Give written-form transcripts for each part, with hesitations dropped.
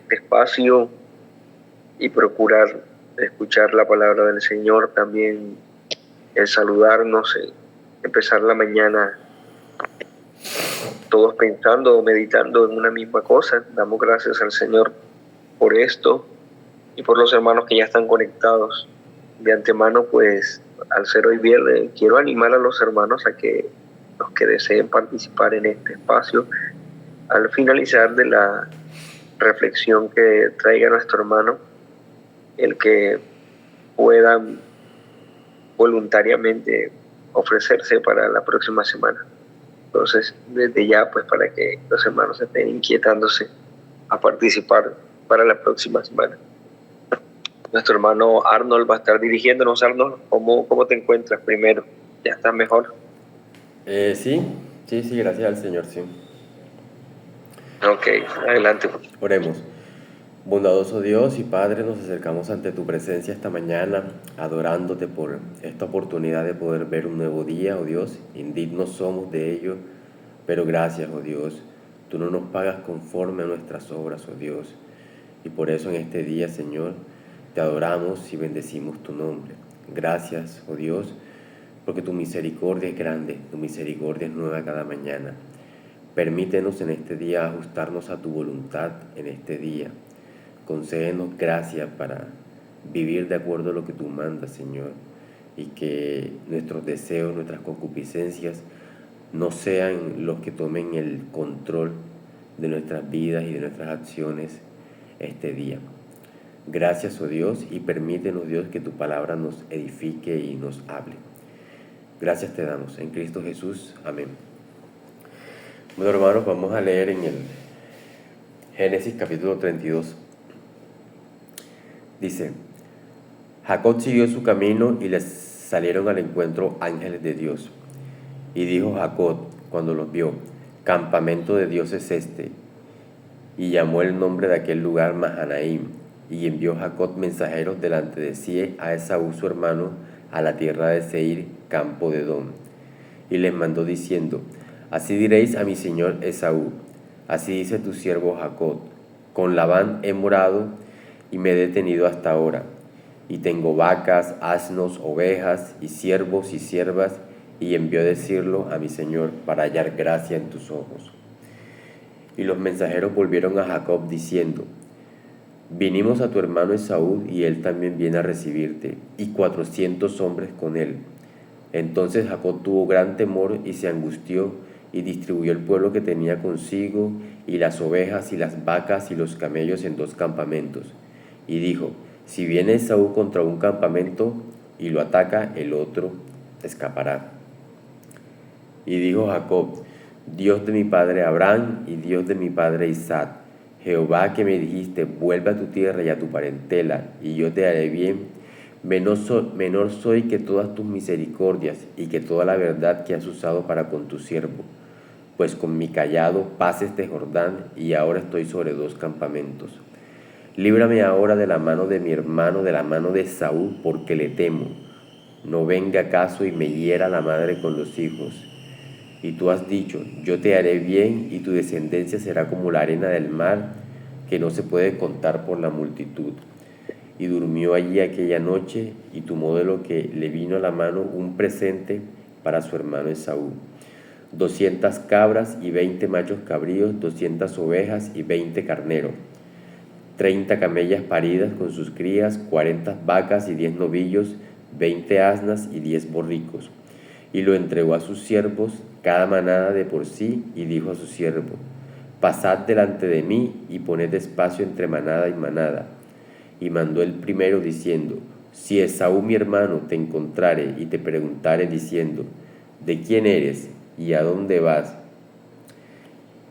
espacio y procurar escuchar la palabra del Señor, también el saludarnos, el empezar la mañana todos pensando o meditando en una misma cosa. Damos gracias al Señor por esto y por los hermanos que ya están conectados. De antemano, pues, al ser hoy viernes, quiero animar a los hermanos a que los que deseen participar en este espacio, al finalizar de la reflexión que traiga nuestro hermano, el que puedan voluntariamente ofrecerse para la próxima semana. Entonces, desde ya, pues, para que los hermanos estén inquietándose a participar para la próxima semana. Nuestro hermano Arnold va a estar dirigiéndonos. Arnold, ¿cómo te encuentras primero? ¿Ya estás mejor? Sí, gracias al Señor, sí. Ok, adelante. Oremos. Bondadoso Dios y Padre, nos acercamos ante tu presencia esta mañana, adorándote por esta oportunidad de poder ver un nuevo día, oh Dios. Indignos somos de ello, pero gracias, oh Dios. Tú no nos pagas conforme a nuestras obras, oh Dios. Y por eso en este día, Señor, te adoramos y bendecimos tu nombre. Gracias, oh Dios, porque tu misericordia es grande, tu misericordia es nueva cada mañana. Permítenos en este día ajustarnos a tu voluntad en este día. Concédenos gracia para vivir de acuerdo a lo que tú mandas, Señor, y que nuestros deseos, nuestras concupiscencias no sean los que tomen el control de nuestras vidas y de nuestras acciones este día. Gracias, oh Dios, y permítenos, Dios, que tu palabra nos edifique y nos hable. Gracias te damos en Cristo Jesús. Amén. Bueno, hermanos, vamos a leer en el Génesis capítulo 32. Dice: Jacob siguió su camino y les salieron al encuentro ángeles de Dios. Y dijo Jacob, cuando los vio: Campamento de Dios es este. Y llamó el nombre de aquel lugar Mahanaim. Y envió Jacob mensajeros delante de sí a Esaú su hermano, a la tierra de Seir, campo de Edom. Y les mandó diciendo: Así diréis a mi señor Esaú: Así dice tu siervo Jacob: Con Labán he morado y me he detenido hasta ahora, y tengo vacas, asnos, ovejas, y siervos y siervas, y envió a decirlo a mi señor para hallar gracia en tus ojos. Y los mensajeros volvieron a Jacob diciendo: Vinimos a tu hermano Esaú, y él también viene a recibirte, y 400 hombres con él. Entonces Jacob tuvo gran temor y se angustió, y distribuyó el pueblo que tenía consigo, y las ovejas y las vacas y los camellos en 2 campamentos. Y dijo: Si viene Esaú contra un campamento y lo ataca, el otro escapará. Y dijo Jacob: Dios de mi padre Abraham y Dios de mi padre Isaac, Jehová que me dijiste: Vuelve a tu tierra y a tu parentela, y yo te haré bien, menor soy que todas tus misericordias y que toda la verdad que has usado para con tu siervo. Pues con mi callado pasé este Jordán, y ahora estoy sobre 2 campamentos. Líbrame ahora de la mano de mi hermano, de la mano de Esaú, porque le temo. No venga acaso y me hiera la madre con los hijos. Y tú has dicho: Yo te haré bien, y tu descendencia será como la arena del mar, que no se puede contar por la multitud. Y durmió allí aquella noche, y tomó de lo que le vino a la mano un presente para su hermano Esaú: 200 cabras y 20 machos cabríos, 200 ovejas y 20 carneros, 30 camellas paridas con sus crías, 40 vacas y 10 novillos, 20 asnas y 10 borricos. Y lo entregó a sus siervos, cada manada de por sí, y dijo a su siervo: Pasad delante de mí y poned espacio entre manada y manada. Y mandó el primero diciendo: Si Esaú mi hermano te encontrare y te preguntare diciendo: ¿De quién eres y a dónde vas?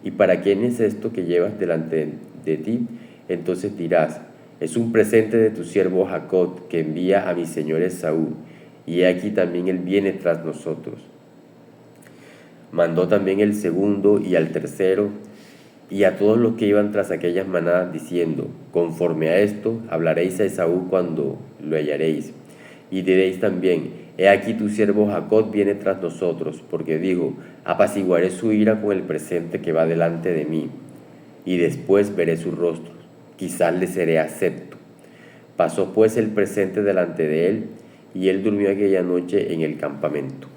¿Y para quién es esto que llevas delante de ti? Entonces dirás: Es un presente de tu siervo Jacob, que envía a mi señor Esaú, y he aquí también él viene tras nosotros. Mandó también el segundo y al tercero, y a todos los que iban tras aquellas manadas, diciendo: Conforme a esto hablaréis a Esaú cuando lo hallaréis, y diréis también: He aquí tu siervo Jacob viene tras nosotros, porque dijo: Apaciguaré su ira con el presente que va delante de mí, y después veré su rostro. quizás le seré acepto. Pasó pues el presente delante de él, y él durmió aquella noche en el campamento.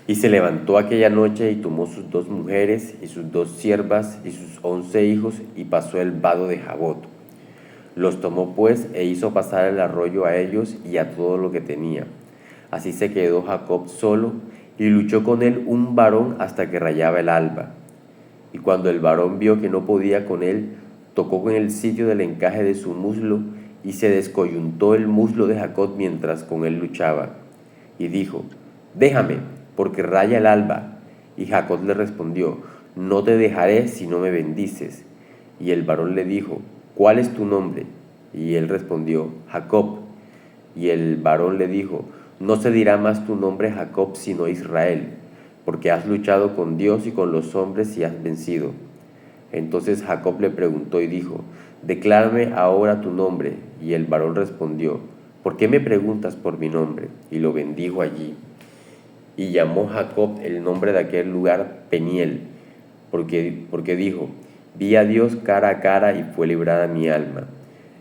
Y se levantó aquella noche y tomó sus 2 mujeres y sus 2 siervas y sus 11 hijos y pasó el vado de Jabot. Los tomó pues e hizo pasar el arroyo a ellos y a todo lo que tenía. Así se quedó Jacob solo y luchó con él un varón hasta que rayaba el alba. Y cuando el varón vio que no podía con él, tocó con el sitio del encaje de su muslo y se descoyuntó el muslo de Jacob mientras con él luchaba. Y dijo: déjame, porque raya el alba. Y Jacob le respondió: no te dejaré si no me bendices. Y el varón le dijo: ¿cuál es tu nombre? Y él respondió: Jacob. Y el varón le dijo: no se dirá más tu nombre Jacob, sino Israel, porque has luchado con Dios y con los hombres y has vencido. Entonces Jacob le preguntó y dijo: declárame ahora tu nombre. Y el varón respondió: ¿por qué me preguntas por mi nombre? Y lo bendijo allí. Y llamó Jacob el nombre de aquel lugar Peniel, porque dijo: vi a Dios cara a cara y fue librada mi alma.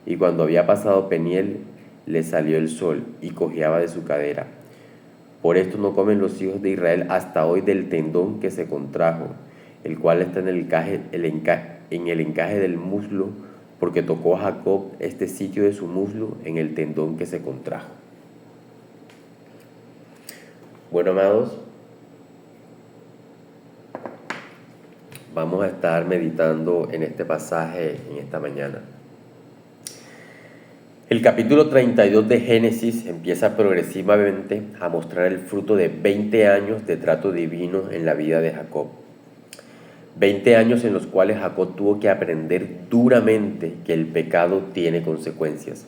Y cuando había pasado Peniel, le salió el sol y cojeaba de su cadera. Por esto no comen los hijos de Israel hasta hoy del tendón que se contrajo, el cual está en el encaje del muslo, porque tocó a Jacob este sitio de su muslo en el tendón que se contrajo. Bueno, amados, vamos a estar meditando en este pasaje en esta mañana. El capítulo 32 de Génesis empieza progresivamente a mostrar el fruto de 20 años de trato divino en la vida de Jacob. 20 años en los cuales Jacob tuvo que aprender duramente que el pecado tiene consecuencias,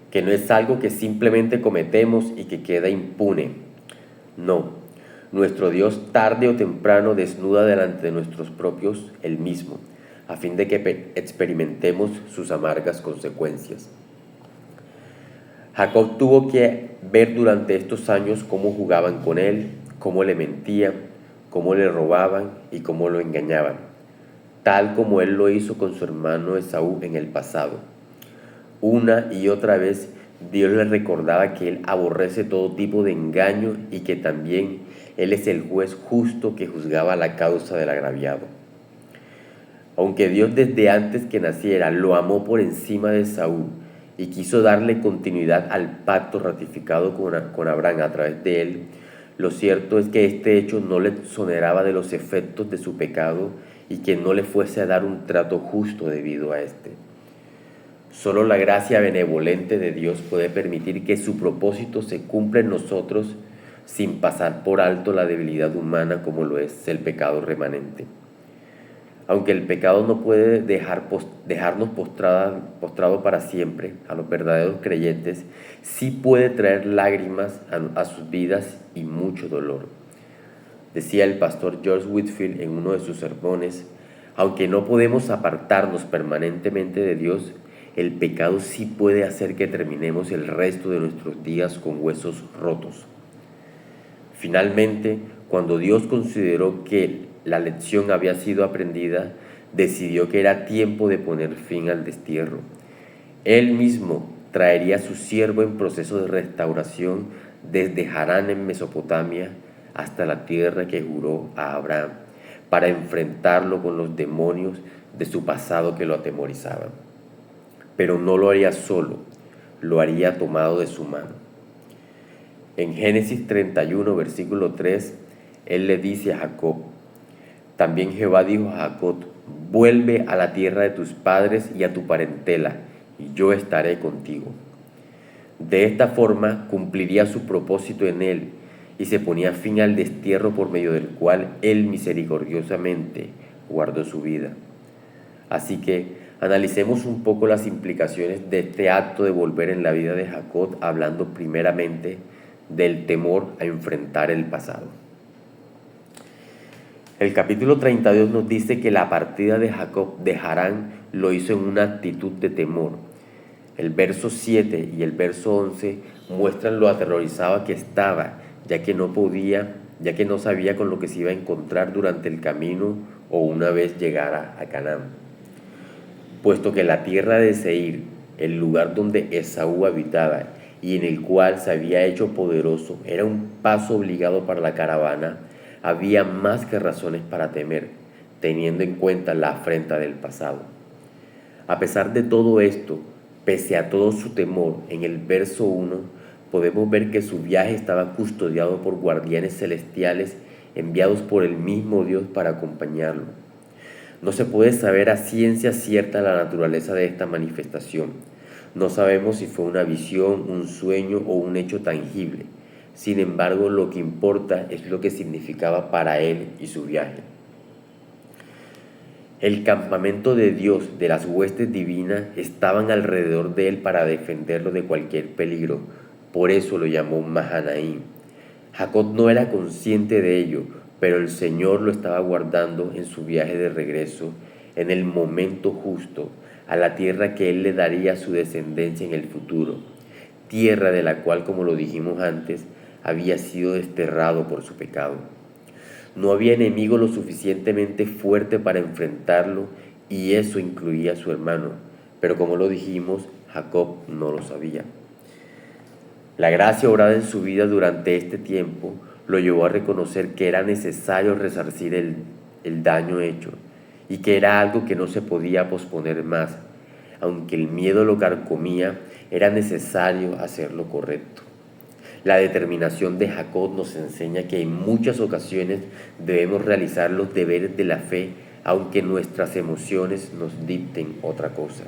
que no es algo que simplemente cometemos y que queda impune. No, nuestro Dios tarde o temprano desnuda delante de nuestros propios Él mismo, a fin de que experimentemos sus amargas consecuencias. Jacob tuvo que ver durante estos años cómo jugaban con él, cómo le mentían, cómo le robaban y cómo lo engañaban, tal como él lo hizo con su hermano Esaú en el pasado. Una y otra vez Dios le recordaba que Él aborrece todo tipo de engaño y que también Él es el juez justo que juzgaba la causa del agraviado. Aunque Dios desde antes que naciera lo amó por encima de Saúl y quiso darle continuidad al pacto ratificado con Abraham a través de él, lo cierto es que este hecho no le exoneraba de los efectos de su pecado y que no le fuese a dar un trato justo debido a este. Solo la gracia benevolente de Dios puede permitir que su propósito se cumpla en nosotros sin pasar por alto la debilidad humana como lo es el pecado remanente. Aunque el pecado no puede dejarnos postrado para siempre, a los verdaderos creyentes sí puede traer lágrimas a sus vidas y mucho dolor. Decía el pastor George Whitefield en uno de sus sermones: aunque no podemos apartarnos permanentemente de Dios, el pecado sí puede hacer que terminemos el resto de nuestros días con huesos rotos. Finalmente, cuando Dios consideró que la lección había sido aprendida, decidió que era tiempo de poner fin al destierro. Él mismo traería a su siervo en proceso de restauración desde Harán en Mesopotamia hasta la tierra que juró a Abraham, para enfrentarlo con los demonios de su pasado que lo atemorizaban. Pero no lo haría solo, lo haría tomado de su mano. En Génesis 31, versículo 3, él le dice a Jacob: también Jehová dijo a Jacob: vuelve a la tierra de tus padres y a tu parentela, y yo estaré contigo. De esta forma cumpliría su propósito en él, y se ponía fin al destierro por medio del cual él misericordiosamente guardó su vida. Así que analicemos un poco las implicaciones de este acto de volver en la vida de Jacob, hablando primeramente del temor a enfrentar el pasado. El capítulo 32 nos dice que la partida de Jacob de Harán lo hizo en una actitud de temor. El verso 7 y el verso 11 muestran lo aterrorizado que estaba, ya que no sabía con lo que se iba a encontrar durante el camino o una vez llegara a Canaán. puesto que la tierra de Seir, el lugar donde Esaú habitaba y en el cual se había hecho poderoso, era un paso obligado para la caravana, había más que razones para temer, teniendo en cuenta la afrenta del pasado. A pesar de todo esto, pese a todo su temor, en el verso 1 podemos ver que su viaje estaba custodiado por guardianes celestiales enviados por el mismo Dios para acompañarlo. No se puede saber a ciencia cierta la naturaleza de esta manifestación. No sabemos si fue una visión, un sueño o un hecho tangible. Sin embargo, lo que importa es lo que significaba para él y su viaje. El campamento de Dios, de las huestes divinas, estaban alrededor de él para defenderlo de cualquier peligro. Por eso lo llamó Mahanaim. Jacob no era consciente de ello, pero el Señor lo estaba guardando en su viaje de regreso, en el momento justo, a la tierra que él le daría a su descendencia en el futuro, tierra de la cual, como lo dijimos antes, había sido desterrado por su pecado. No había enemigo lo suficientemente fuerte para enfrentarlo, y eso incluía a su hermano, pero como lo dijimos, Jacob no lo sabía. La gracia obrada en su vida durante este tiempo lo llevó a reconocer que era necesario resarcir el daño hecho y que era algo que no se podía posponer más. Aunque el miedo lo carcomía, era necesario hacer lo correcto. La determinación de Jacob nos enseña que en muchas ocasiones debemos realizar los deberes de la fe, aunque nuestras emociones nos dicten otra cosa,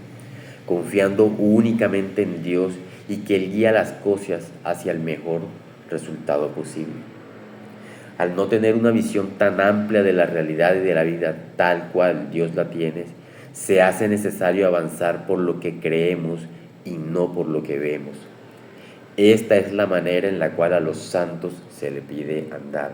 confiando únicamente en Dios y que Él guía las cosas hacia el mejor resultado posible. Al no tener una visión tan amplia de la realidad y de la vida tal cual Dios la tiene, se hace necesario avanzar por lo que creemos y no por lo que vemos. Esta es la manera en la cual a los santos se le pide andar.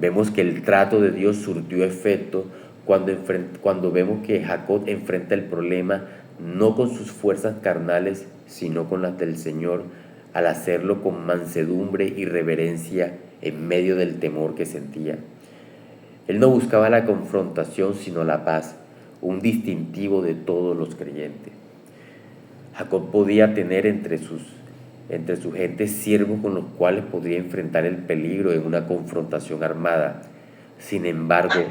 Vemos que el trato de Dios surtió efecto cuando vemos que Jacob enfrenta el problema no con sus fuerzas carnales, sino con las del Señor, al hacerlo con mansedumbre y reverencia en medio del temor que sentía. Él no buscaba la confrontación, sino la paz, un distintivo de todos los creyentes. Jacob podía tener entre su gente siervos con los cuales podría enfrentar el peligro en una confrontación armada. Sin embargo,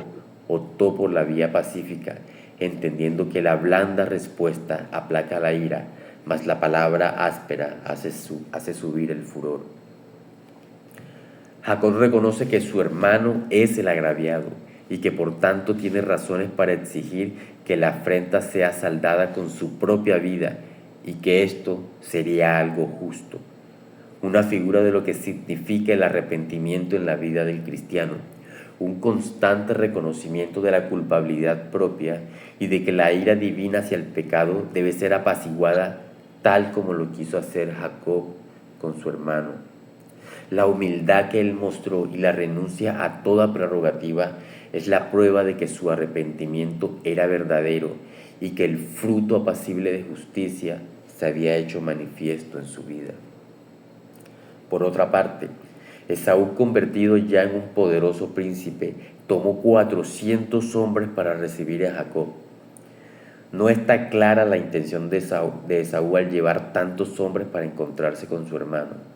optó por la vía pacífica, entendiendo que la blanda respuesta aplaca la ira, mas la palabra áspera hace subir el furor. Jacob reconoce que su hermano es el agraviado y que por tanto tiene razones para exigir que la afrenta sea saldada con su propia vida y que esto sería algo justo, una figura de lo que significa el arrepentimiento en la vida del cristiano, un constante reconocimiento de la culpabilidad propia y de que la ira divina hacia el pecado debe ser apaciguada tal como lo quiso hacer Jacob con su hermano. La humildad que él mostró y la renuncia a toda prerrogativa es la prueba de que su arrepentimiento era verdadero y que el fruto apacible de justicia se había hecho manifiesto en su vida. Por otra parte, Esaú, convertido ya en un poderoso príncipe, tomó 400 hombres para recibir a Jacob. No está clara la intención de Esaú al llevar tantos hombres para encontrarse con su hermano.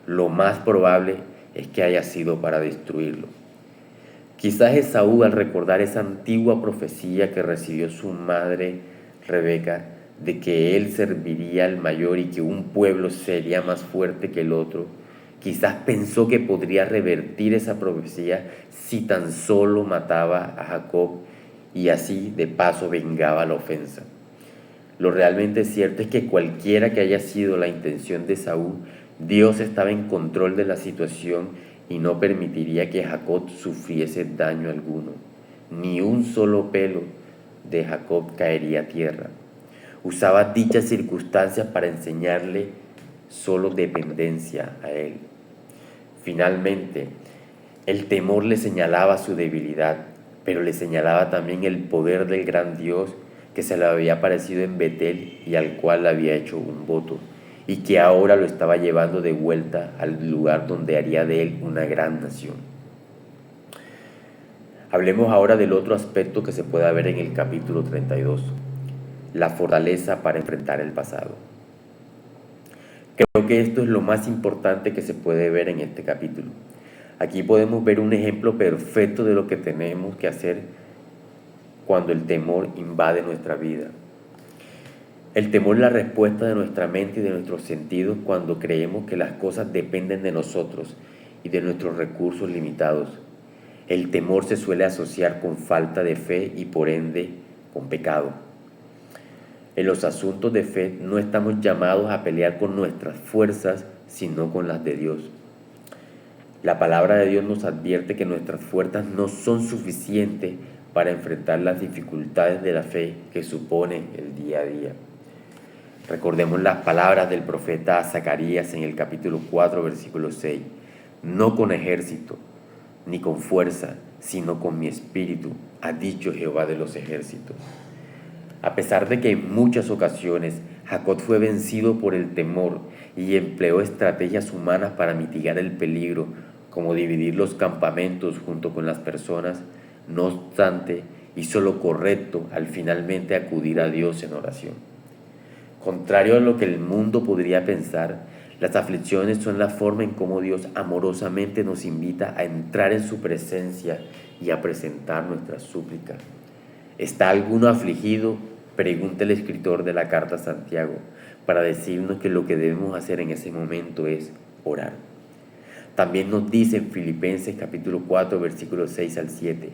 Lo más probable es que haya sido para destruirlo. Quizás Esaú, al recordar esa antigua profecía que recibió su madre Rebeca, de que él serviría al mayor y que un pueblo sería más fuerte que el otro, quizás pensó que podría revertir esa profecía si tan solo mataba a Jacob y así de paso vengaba la ofensa. Lo realmente cierto es que cualquiera que haya sido la intención de Esaú, Dios estaba en control de la situación y no permitiría que Jacob sufriese daño alguno. Ni un solo pelo de Jacob caería a tierra. Usaba dichas circunstancias para enseñarle solo dependencia a él. Finalmente, el temor le señalaba su debilidad, pero le señalaba también el poder del gran Dios que se le había aparecido en Betel y al cual le había hecho un voto, y que ahora lo estaba llevando de vuelta al lugar donde haría de él una gran nación. Hablemos ahora del otro aspecto que se puede ver en el capítulo 32. la fortaleza para enfrentar el pasado. Creo que esto es lo más importante que se puede ver en este capítulo. Aquí podemos ver un ejemplo perfecto de lo que tenemos que hacer cuando el temor invade nuestra vida. El temor es la respuesta de nuestra mente y de nuestros sentidos cuando creemos que las cosas dependen de nosotros y de nuestros recursos limitados. El temor se suele asociar con falta de fe y por ende con pecado. En los asuntos de fe no estamos llamados a pelear con nuestras fuerzas, sino con las de Dios. La palabra de Dios nos advierte que nuestras fuerzas no son suficientes para enfrentar las dificultades de la fe que suponen el día a día. Recordemos las palabras del profeta Zacarías en el capítulo 4, versículo 6. No con ejército, ni con fuerza, sino con mi espíritu, ha dicho Jehová de los ejércitos. A pesar de que en muchas ocasiones Jacob fue vencido por el temor y empleó estrategias humanas para mitigar el peligro, como dividir los campamentos junto con las personas, no obstante, hizo lo correcto al finalmente acudir a Dios en oración. Contrario a lo que el mundo podría pensar, las aflicciones son la forma en cómo Dios amorosamente nos invita a entrar en su presencia y a presentar nuestras súplicas. ¿Está alguno afligido? Pregunta el escritor de la carta a Santiago, para decirnos que lo que debemos hacer en ese momento es orar. También nos dice en Filipenses capítulo 4, versículos 6 al 7,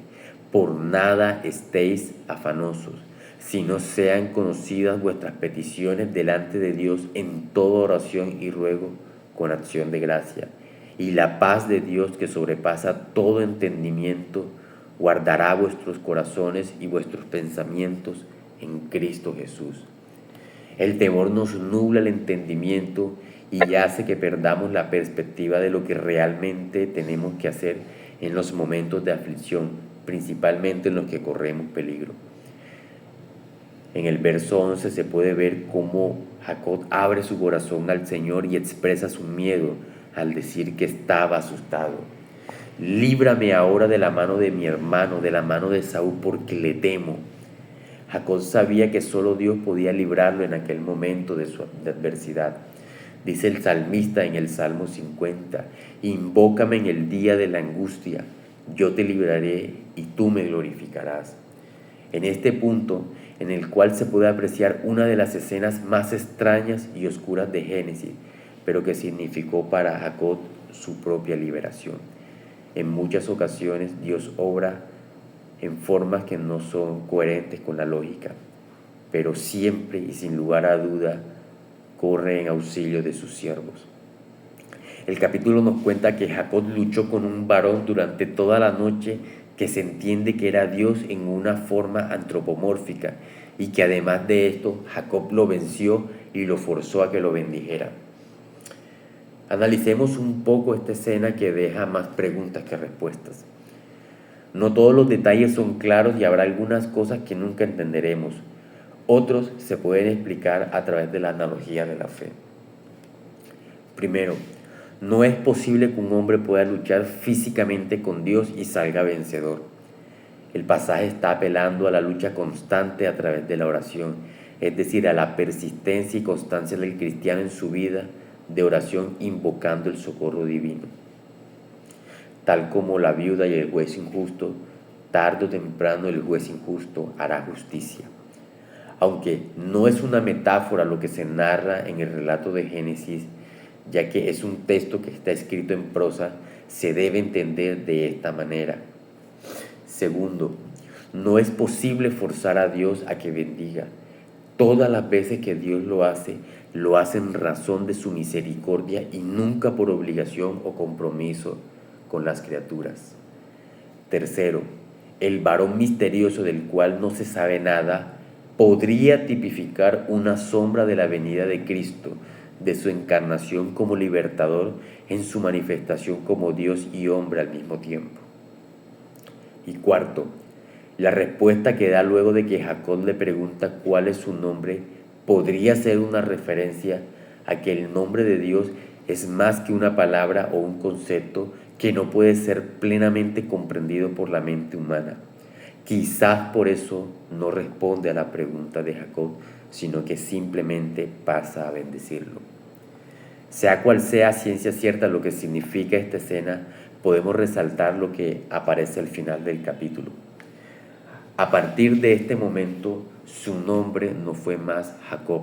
por nada estéis afanosos, sino sean conocidas vuestras peticiones delante de Dios en toda oración y ruego con acción de gracia. Y la paz de Dios, que sobrepasa todo entendimiento, guardará vuestros corazones y vuestros pensamientos en Cristo Jesús. El temor nos nubla el entendimiento y hace que perdamos la perspectiva de lo que realmente tenemos que hacer en los momentos de aflicción, principalmente en los que corremos peligro. En el verso 11 se puede ver cómo Jacob abre su corazón al Señor y expresa su miedo al decir que estaba asustado. Líbrame ahora de la mano de mi hermano, de la mano de Saúl, porque le temo. Jacob sabía que solo Dios podía librarlo en aquel momento de adversidad. Dice el salmista en el Salmo 50, invócame en el día de la angustia, yo te libraré y tú me glorificarás. En este punto, en el cual se puede apreciar una de las escenas más extrañas y oscuras de Génesis, pero que significó para Jacob su propia liberación. En muchas ocasiones Dios obra en formas que no son coherentes con la lógica, pero siempre y sin lugar a duda corre en auxilio de sus siervos. El capítulo nos cuenta que Jacob luchó con un varón durante toda la noche que se entiende que era Dios en una forma antropomórfica y que además de esto Jacob lo venció y lo forzó a que lo bendijera. Analicemos un poco esta escena que deja más preguntas que respuestas. No todos los detalles son claros y habrá algunas cosas que nunca entenderemos. Otros se pueden explicar a través de la analogía de la fe. Primero, no es posible que un hombre pueda luchar físicamente con Dios y salga vencedor. El pasaje está apelando a la lucha constante a través de la oración, es decir, a la persistencia y constancia del cristiano en su vida de oración invocando el socorro divino. Tal como la viuda y el juez injusto, tarde o temprano el juez injusto hará justicia. Aunque no es una metáfora lo que se narra en el relato de Génesis, ya que es un texto que está escrito en prosa, se debe entender de esta manera. Segundo, no es posible forzar a Dios a que bendiga. Todas las veces que Dios lo hace en razón de su misericordia y nunca por obligación o compromiso con las criaturas. Tercero, el varón misterioso del cual no se sabe nada podría tipificar una sombra de la venida de Cristo, de su encarnación como libertador en su manifestación como Dios y hombre al mismo tiempo. Y cuarto, la respuesta que da luego de que Jacob le pregunta cuál es su nombre podría ser una referencia a que el nombre de Dios es más que una palabra o un concepto que no puede ser plenamente comprendido por la mente humana, Quizás por eso no responde a la pregunta de Jacob, sino que simplemente pasa a bendecirlo. Sea cual sea ciencia cierta lo que significa esta escena, podemos resaltar lo que aparece al final del capítulo. A partir de este momento, su nombre no fue más Jacob,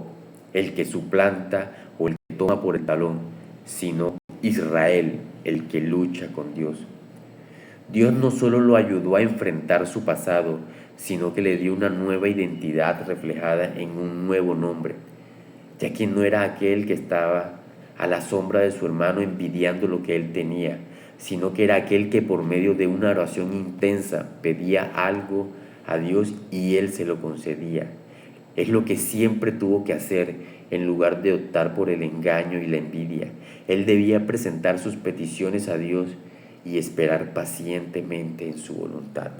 el que suplanta o el que toma por el talón, sino Israel, el que lucha con Dios. Dios no solo lo ayudó a enfrentar su pasado, sino que le dio una nueva identidad reflejada en un nuevo nombre, ya que no era aquel que estaba a la sombra de su hermano envidiando lo que él tenía, sino que era aquel que por medio de una oración intensa pedía algo a Dios y él se lo concedía. Es lo que siempre tuvo que hacer en lugar de optar por el engaño y la envidia. Él debía presentar sus peticiones a Dios y esperar pacientemente en su voluntad.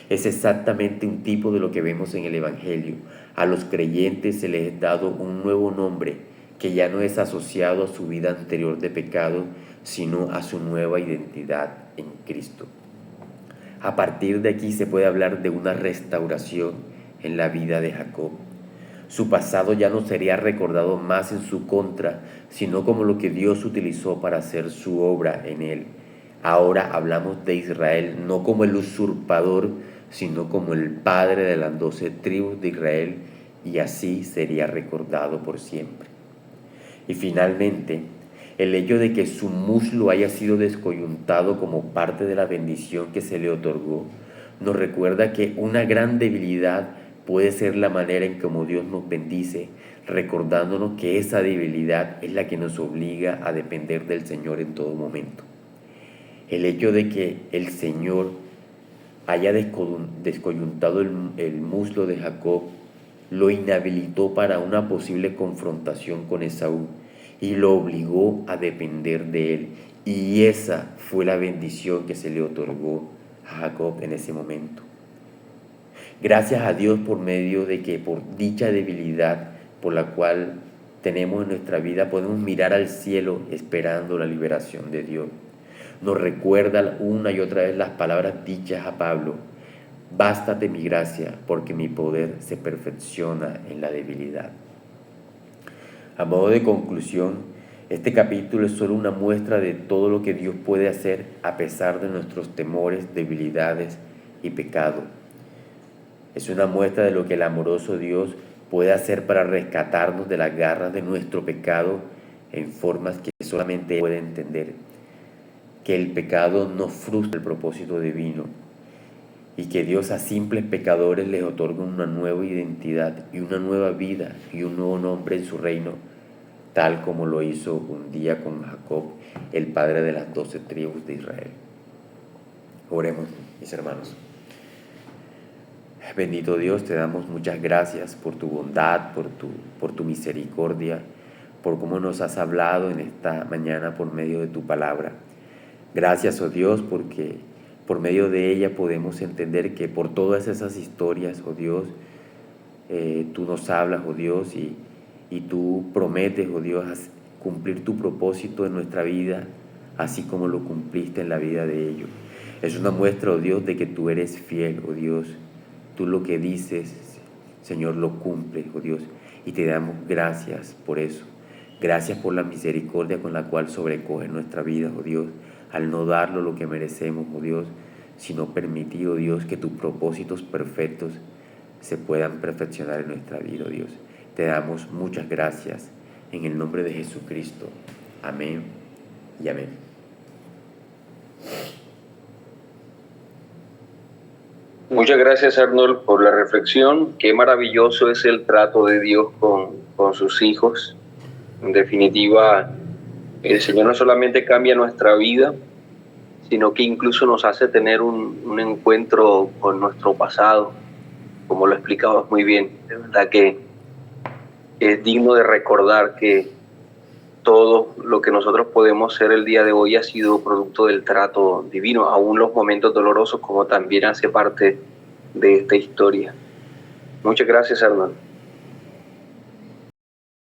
Es exactamente un tipo de lo que vemos en el Evangelio. A los creyentes se les ha dado un nuevo nombre que ya no es asociado a su vida anterior de pecado, sino a su nueva identidad en Cristo. A partir de aquí se puede hablar de una restauración en la vida de Jacob. Su pasado ya no sería recordado más en su contra, sino como lo que Dios utilizó para hacer su obra en él. Ahora hablamos de Israel no como el usurpador, sino como el padre de las 12 tribus de Israel, y así sería recordado por siempre. Y finalmente, el hecho de que su muslo haya sido descoyuntado como parte de la bendición que se le otorgó, nos recuerda que una gran debilidad puede ser la manera en cómo Dios nos bendice, recordándonos que esa debilidad es la que nos obliga a depender del Señor en todo momento. El hecho de que el Señor haya descoyuntado el muslo de Jacob lo inhabilitó para una posible confrontación con Esaú y lo obligó a depender de él. Y esa fue la bendición que se le otorgó a Jacob en ese momento. Gracias a Dios por medio de que por dicha debilidad por la cual tenemos en nuestra vida podemos mirar al cielo esperando la liberación de Dios. Nos recuerda una y otra vez las palabras dichas a Pablo: bástate mi gracia, porque mi poder se perfecciona en la debilidad. A modo de conclusión, este capítulo es solo una muestra de todo lo que Dios puede hacer a pesar de nuestros temores, debilidades y pecado. Es una muestra de lo que el amoroso Dios puede hacer para rescatarnos de las garras de nuestro pecado en formas que solamente Él puede entender. Que el pecado no frustra el propósito divino y que Dios a simples pecadores les otorga una nueva identidad y una nueva vida y un nuevo nombre en su reino, tal como lo hizo un día con Jacob, el padre de las 12 tribus de Israel. Oremos, mis hermanos. Bendito Dios, te damos muchas gracias por tu bondad, por tu misericordia, por cómo nos has hablado en esta mañana por medio de tu palabra. Gracias, oh Dios, porque por medio de ella podemos entender que por todas esas historias, oh Dios, tú nos hablas, oh Dios, y tú prometes, oh Dios, cumplir tu propósito en nuestra vida, así como lo cumpliste en la vida de ellos. Es una muestra, oh Dios, de que tú eres fiel, oh Dios. Tú lo que dices, Señor, lo cumples, oh Dios, y te damos gracias por eso. Gracias por la misericordia con la cual sobrecoge nuestra vida, oh Dios, al no darlo lo que merecemos, oh Dios, sino permitir, oh Dios, que tus propósitos perfectos se puedan perfeccionar en nuestra vida, oh Dios. Te damos muchas gracias en el nombre de Jesucristo. Amén y amén. Muchas gracias, Arnold, por la reflexión. Qué maravilloso es el trato de Dios con sus hijos. En definitiva, el Señor no solamente cambia nuestra vida, sino que incluso nos hace tener un encuentro con nuestro pasado, como lo explicabas muy bien. De verdad que es digno de recordar que todo lo que nosotros podemos ser el día de hoy ha sido producto del trato divino, aún los momentos dolorosos, como también hace parte de esta historia. Muchas gracias, Arnold.